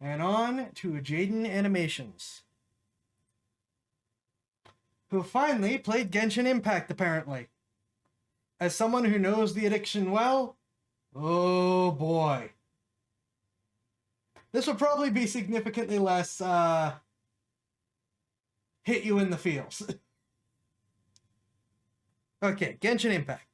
And on to Jaiden Animations, who finally played Genshin Impact, apparently. As someone who knows the addiction well, oh boy. This will probably be significantly less, hit you in the feels. Okay, Genshin Impact.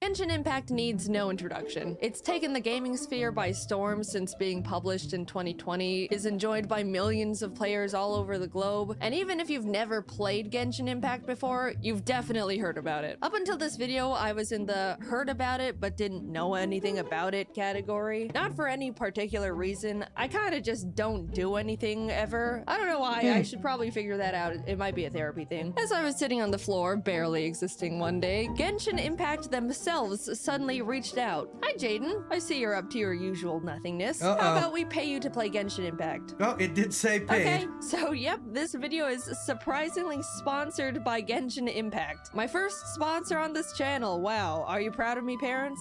Genshin Impact needs no introduction. It's taken the gaming sphere by storm since being published in 2020, is enjoyed by millions of players all over the globe, and even if you've never played Genshin Impact before, you've definitely heard about it. Up until this video, I was in the heard about it but didn't know anything about it category. Not for any particular reason, I kinda just don't do anything ever. I don't know why, I should probably figure that out. It might be a therapy thing. As I was sitting on the floor, barely existing one day, Genshin Impact themselves suddenly reached out. Hi Jaiden, I see you're up to your usual nothingness. How about we pay you to play Genshin Impact? Oh, it did say paid. Okay, so yep, this video is surprisingly sponsored by Genshin Impact. My first sponsor on this channel. Wow, are you proud of me, parents?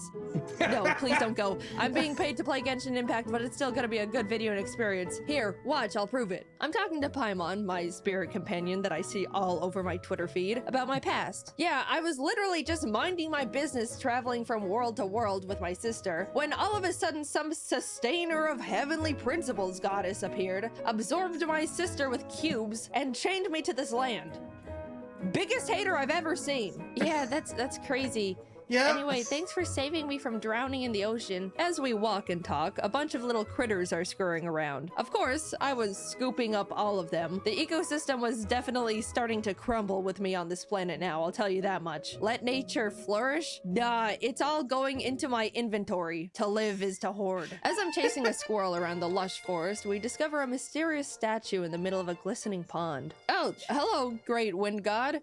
No, please don't go. I'm being paid to play Genshin Impact, but it's still gonna be a good video and experience. Here, watch, I'll prove it. I'm talking to Paimon, my spirit companion that I see all over my Twitter feed, about my past. Yeah, I was literally just minding my business traveling from world to world with my sister, when all of a sudden some sustainer of heavenly principles goddess appeared, absorbed my sister with cubes, and chained me to this land. Biggest hater I've ever seen. Yeah, that's crazy. Yeah. Anyway, thanks for saving me from drowning in the ocean. As we walk and talk, a bunch of little critters are scurrying around. Of course, I was scooping up all of them. The ecosystem was definitely starting to crumble with me on this planet now, I'll tell you that much. Let nature flourish? Nah, it's all going into my inventory. To live is to hoard. As I'm chasing a squirrel around the lush forest, we discover a mysterious statue in the middle of a glistening pond. Oh, hello, great wind god.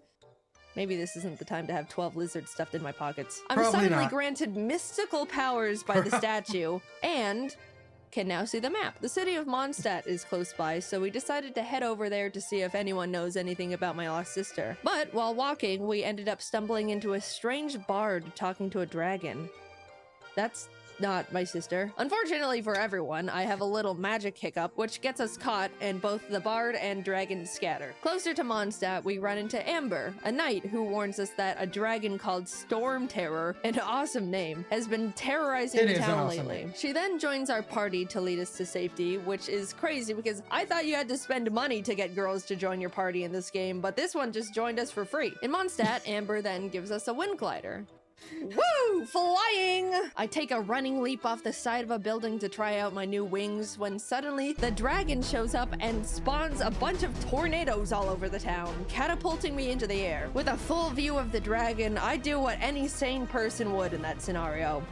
Maybe this isn't the time to have 12 lizards stuffed in my pockets. I'm Probably suddenly not. granted mystical powers by the statue, and can now see the map. The city of Mondstadt is close by, so we decided to head over there to see if anyone knows anything about my lost sister. But while walking, we ended up stumbling into a strange bard talking to a dragon. That's not my sister. Unfortunately for everyone, I have a little magic hiccup, which gets us caught, and both the bard and dragon scatter. Closer to Mondstadt, we run into Amber, a knight who warns us that a dragon called Storm Terror, an awesome name, has been terrorizing the town lately. She then joins our party to lead us to safety, which is crazy because I thought you had to spend money to get girls to join your party in this game, but this one just joined us for free. In Mondstadt, Amber then gives us a wind glider. Woo! Flying! I take a running leap off the side of a building to try out my new wings when suddenly the dragon shows up and spawns a bunch of tornadoes all over the town, catapulting me into the air. With a full view of the dragon, I do what any sane person would in that scenario.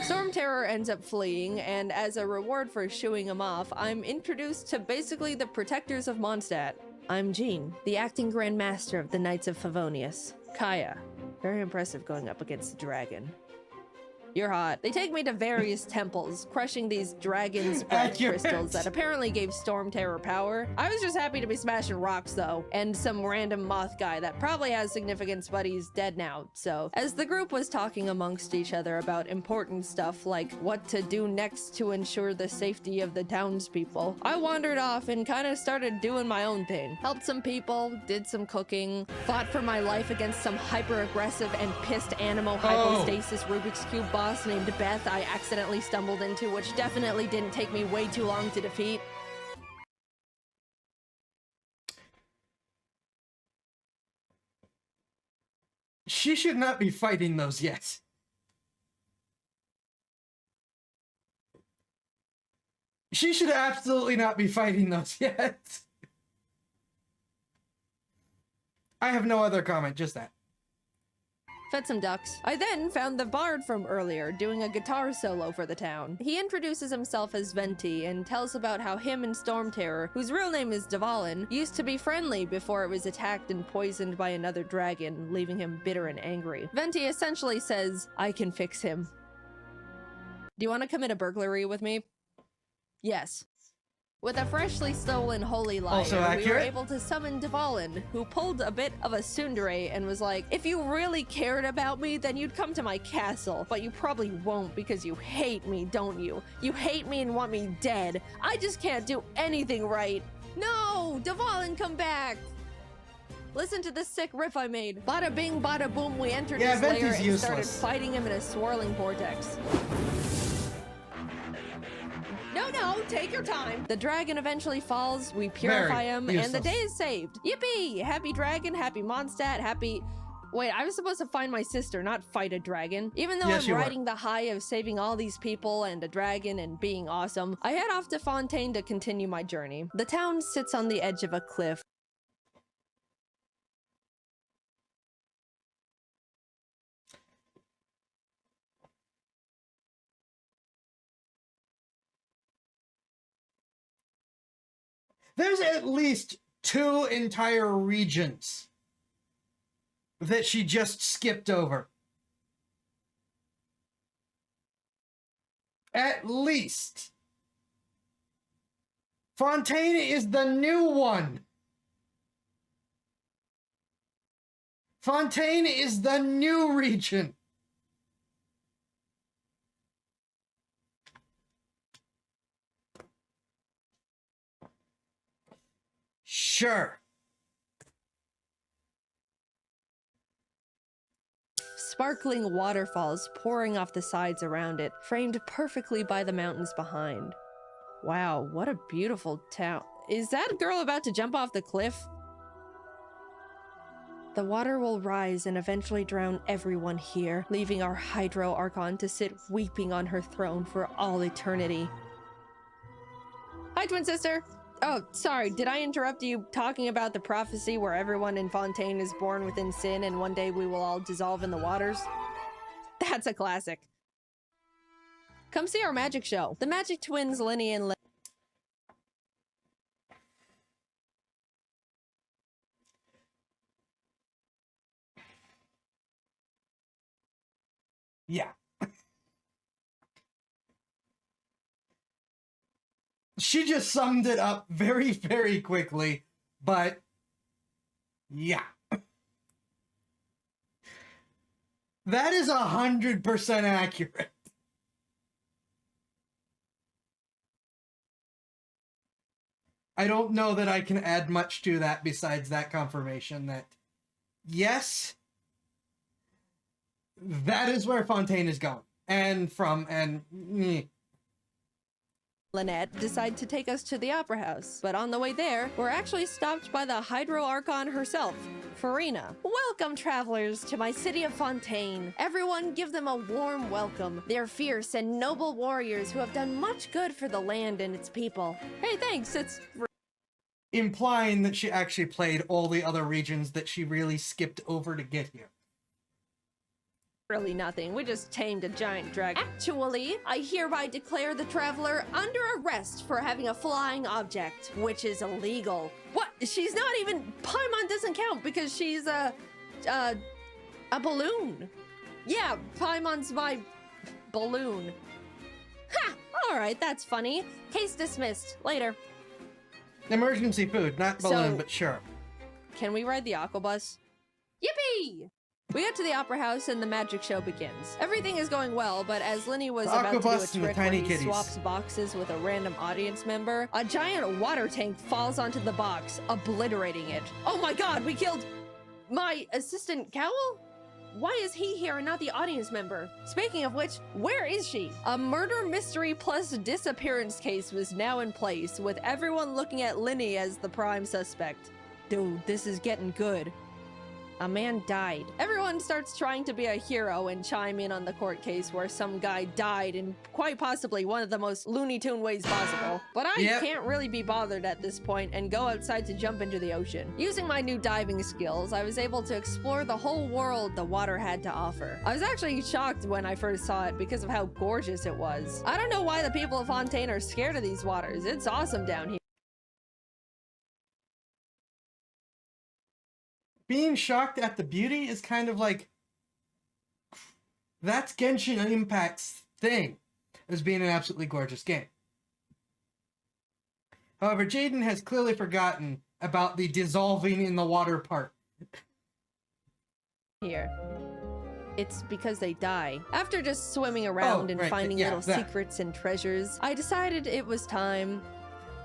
Storm Terror ends up fleeing, and as a reward for shooing him off, I'm introduced to basically the protectors of Mondstadt. I'm Jean, the acting Grand Master of the Knights of Favonius. Kaya. Very impressive going up against the dragon. You're hot. They take me to various temples, crushing these dragon's breath crystals that apparently gave Storm Terror power. I was just happy to be smashing rocks though, and some random moth guy that probably has significance but he's dead now, so. As the group was talking amongst each other about important stuff like what to do next to ensure the safety of the townspeople, I wandered off and kind of started doing my own thing. Helped some people, did some cooking, fought for my life against some hyper-aggressive and pissed animo hypostasis Rubik's Cube boss named Beth I accidentally stumbled into, which definitely didn't take me way too long to defeat. She should not be fighting those yet. She should absolutely not be fighting those yet. I have no other comment, just that. Fed some ducks. I then found the bard from earlier doing a guitar solo for the town. He introduces himself as Venti and tells about how him and Storm Terror, whose real name is Dvalin, used to be friendly before it was attacked and poisoned by another dragon, leaving him bitter and angry. Venti essentially says, I can fix him. Do you want to commit a burglary with me? Yes. With a freshly stolen holy lyre, Also we were accurate. able to summon Dvalin, who pulled a bit of a tsundere and was like, if you really cared about me, then you'd come to my castle. But you probably won't because you hate me, don't you? You hate me and want me dead. I just can't do anything right. No! Dvalin, come back! Listen to this sick riff I made. Bada bing, bada boom, we entered his lair Venti's and started useless. fighting him in a swirling vortex. No, take your time. The dragon eventually falls, we purify him, and the day is saved. Yippee! Happy dragon, happy Mondstadt, happy... Wait, I was supposed to find my sister, not fight a dragon. Even though Yes, I'm you were. riding the high of saving all these people and a dragon and being awesome, I head off to Fontaine to continue my journey. The town sits on the edge of a cliff. There's at least 2 entire regions that she just skipped over. At least. Fontaine is the new one. Fontaine is the new region. Sure. Sparkling waterfalls pouring off the sides around it, framed perfectly by the mountains behind. Wow, what a beautiful town. Is that girl about to jump off the cliff? The water will rise and eventually drown everyone here, leaving our Hydro Archon to sit weeping on her throne for all eternity. Hi, twin sister! Oh, sorry, did I interrupt you talking about the prophecy where everyone in Fontaine is born within sin and one day we will all dissolve in the waters? That's a classic. Come see our magic show. The magic twins, Linny and Yeah. She just summed it up very, very quickly, but yeah. That is 100% accurate. I don't know that I can add much to that besides that confirmation that, yes, that is where Fontaine is going. And Lynette decide to take us to the Opera House. But on the way there, we're actually stopped by the Hydro Archon herself, Farina. Welcome, travelers, to my city of Fontaine. Everyone give them a warm welcome. They're fierce and noble warriors who have done much good for the land and its people. Hey, thanks, it's... implying that she actually played all the other regions that she really skipped over to get here. really nothing. We just tamed a giant dragon. Actually, I hereby declare the traveler under arrest for having a flying object, which is illegal. What? She's not even... Paimon doesn't count because she's a balloon. Yeah, Paimon's my balloon. Ha! Alright, that's funny. Case dismissed. Later. Emergency food, not balloon, So- but sure. Can we ride the aquabus? Yippee! We get to the opera house and the magic show begins. Everything is going well, but as Linny was The about to do a aquabus and the trick where tiny he kitties. swaps boxes with a random audience member, a giant water tank falls onto the box, obliterating it. Oh my god, we killed my assistant Cowl? Why is he here and not the audience member? Speaking of which, where is she? A murder mystery plus disappearance case was now in place, with everyone looking at Linny as the prime suspect. Dude, this is getting good. A man died. Everyone starts trying to be a hero and chime in on the court case where some guy died in quite possibly one of the most Looney Tune ways possible. But I Yep. can't really be bothered at this point and go outside to jump into the ocean. Using my new diving skills, I was able to explore the whole world the water had to offer. I was actually shocked when I first saw it because of how gorgeous it was. I don't know why the people of Fontaine are scared of these waters. It's awesome down here. Being shocked at the beauty is kind of like, that's Genshin Impact's thing, as being an absolutely gorgeous game. However, Jaiden has clearly forgotten about the dissolving in the water part. Here. It's because they die. After just swimming around and right, finding yeah, little that. secrets and treasures, I decided it was time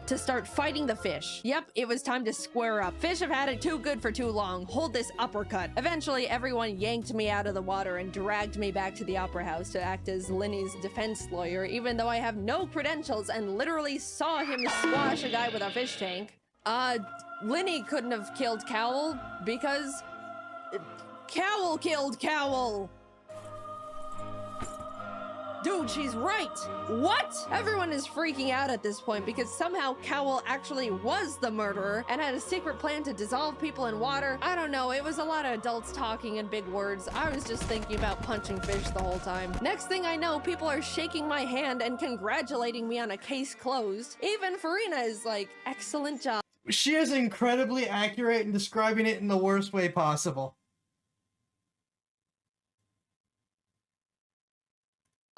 to start fighting the fish. Yep, it was time to square up. Fish have had it too good for too long. Hold this uppercut. Eventually, everyone yanked me out of the water and dragged me back to the opera house to act as Linny's defense lawyer, even though I have no credentials and literally saw him squash a guy with a fish tank. Linny couldn't have killed Cowl because Cowl killed Cowl. Dude, she's right! What? Everyone is freaking out at this point because somehow Cowl actually was the murderer and had a secret plan to dissolve people in water. I don't know, it was a lot of adults talking in big words. I was just thinking about punching fish the whole time. Next thing I know, people are shaking my hand and congratulating me on a case closed. Even Farina is like, excellent job. She is incredibly accurate in describing it in the worst way possible.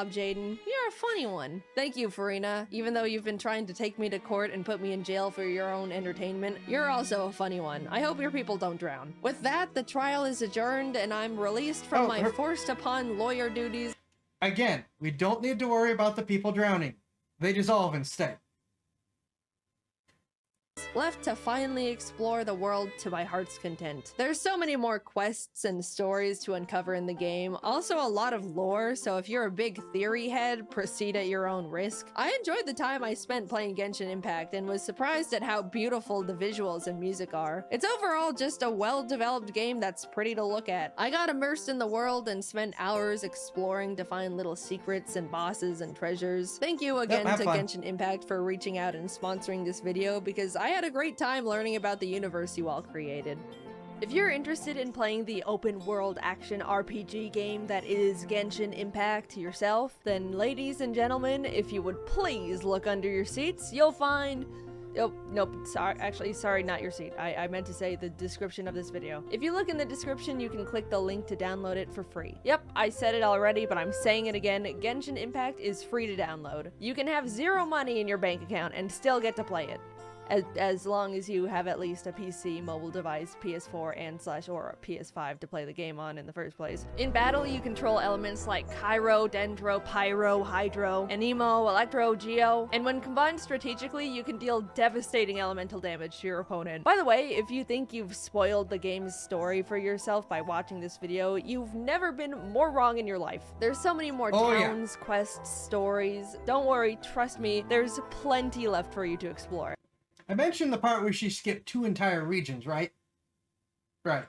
Jaiden, you're a funny one. Thank you, Farina. Even though you've been trying to take me to court and put me in jail for your own entertainment, you're also a funny one. I hope your people don't drown. With that, the trial is adjourned and I'm released from my forced upon lawyer duties. Again, we don't need to worry about the people drowning. They dissolve instead. Left to finally explore the world to my heart's content. There's so many more quests and stories to uncover in the game, also a lot of lore, so if you're a big theory head, proceed at your own risk. I enjoyed the time I spent playing Genshin Impact and was surprised at how beautiful the visuals and music are. It's overall just a well-developed game that's pretty to look at. I got immersed in the world and spent hours exploring to find little secrets and bosses and treasures. Thank you again to Genshin Impact for reaching out and sponsoring this video because I had a great time learning about the universe you all created. If you're interested in playing the open world action RPG game that is Genshin Impact yourself, then ladies and gentlemen, if you would please look under your seats, you'll find... Oh, nope, sorry, not your seat. I meant to say the description of this video. If you look in the description, you can click the link to download it for free. Yep, I said it already, but I'm saying it again. Genshin Impact is free to download. You can have zero money in your bank account and still get to play it. As long as you have at least a PC, mobile device, PS4, or a PS5 to play the game on in the first place. In battle, you control elements like Cairo, Dendro, Pyro, Hydro, Anemo, Electro, Geo, and when combined strategically, you can deal devastating elemental damage to your opponent. By the way, if you think you've spoiled the game's story for yourself by watching this video, you've never been more wrong in your life. There's so many more towns, quests, stories. Don't worry, trust me, there's plenty left for you to explore. I mentioned the part where she skipped 2 entire regions, right? Right.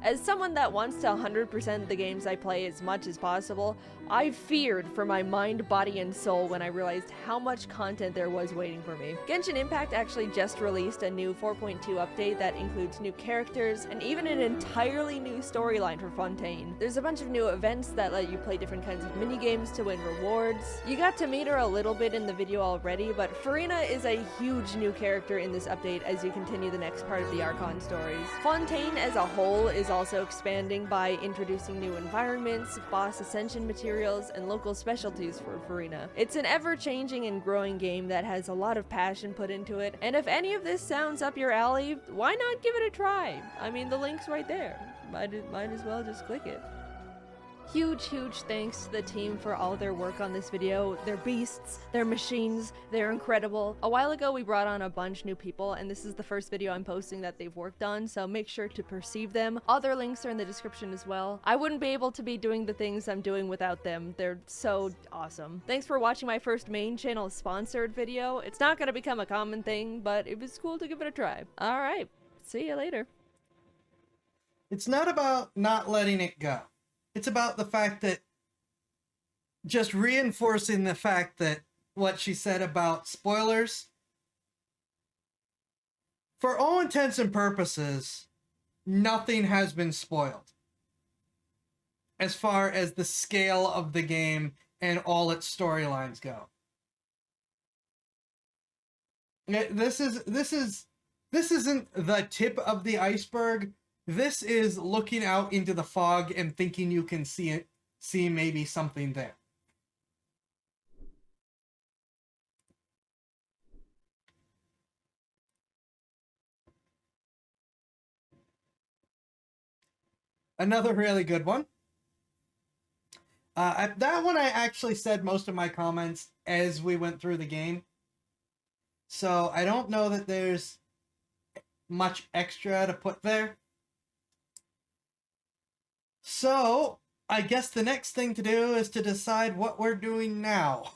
As someone that wants to 100% the games I play as much as possible, I feared for my mind, body, and soul when I realized how much content there was waiting for me. Genshin Impact actually just released a new 4.2 update that includes new characters and even an entirely new storyline for Fontaine. There's a bunch of new events that let you play different kinds of minigames to win rewards. You got to meet her a little bit in the video already, but Farina is a huge new character in this update as you continue the next part of the Archon stories. Fontaine as a whole is also expanding by introducing new environments, boss ascension materials, and local specialties for Farina. It's an ever-changing and growing game that has a lot of passion put into it, and if any of this sounds up your alley, why not give it a try? I mean, the link's right there. Might as well just click it. Huge thanks to the team for all their work on this video. They're beasts, they're machines, they're incredible. A while ago we brought on a bunch new people and this is the first video I'm posting that they've worked on, so make sure to perceive them. All their links are in the description as well. I wouldn't be able to be doing the things I'm doing without them. They're so awesome. Thanks for watching my first main channel sponsored video. It's not gonna become a common thing, but it was cool to give it a try. Alright, see you later. It's not about not letting it go. It's about the fact that just reinforcing the fact that what she said about spoilers, for all intents and purposes, nothing has been spoiled as far as the scale of the game and all its storylines go. This isn't the tip of the iceberg. This is looking out into the fog and thinking you can see maybe something there. Another really good one. That one I actually said most of my comments as we went through the game. So I don't know that there's much extra to put there. So I guess the next thing to do is to decide what we're doing now.